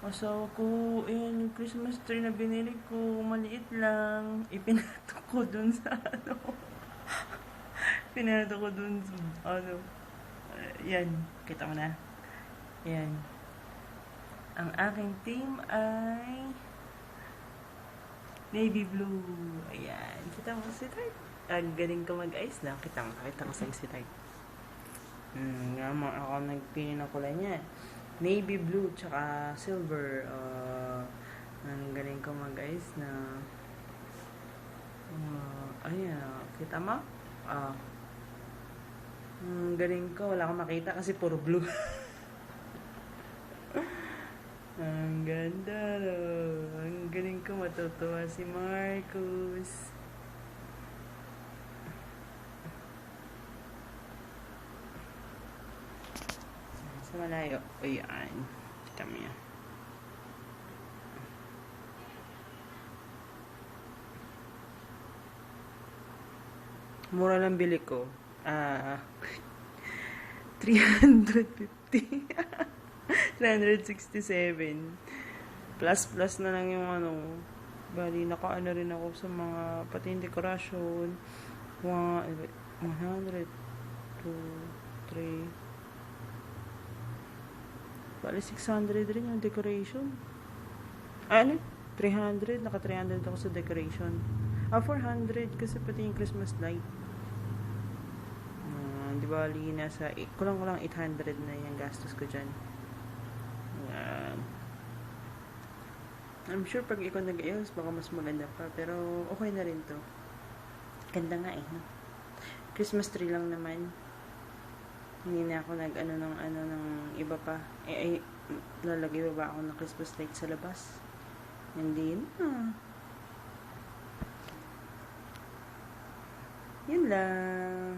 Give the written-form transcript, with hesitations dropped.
Asawa ko, ayan, yung Christmas tree na binili ko, maliit lang. Ipinato ko dun sa ano. Pinato ko dun sa ano. Yan, kita mo na. Yan. Ang aking team ay navy blue. Ayan. Kita mo si Tart. Ang galing ko mag-ice na. Kita ko sa si Tart. Nga mo, ako nagpili ng kulay niya. Navy blue, tsaka silver. Ang galing ko mag-ice na. Ayan. Kita mo? Ang galing ko. Wala akong makita kasi puro blue. Ang ganda, no? Ang galing ko, matutuwa si Marcus. Sa malayo. Ayan. Kita mo yan. Mura lang bili ko. 350. 367. Plus na lang yung ano. Bali, nakaano rin ako sa mga pati yung dekorasyon. 100, 2, 3. Bali, 600 rin yung decoration. Ano? 300. Naka 300 ako sa decoration. 400 kasi pati yung Christmas light. Di bali, nasa kulang 800 na yung gastos ko dyan. Yan. I'm sure pag ikaw nag-ayos, baka mas maganda pa. Pero okay na rin to. Ganda nga eh. No? Christmas tree lang naman. Hindi na ako nag-ano ng iba pa. Lalagay ba ako ng Christmas light sa labas? Hindi na. Yun lang.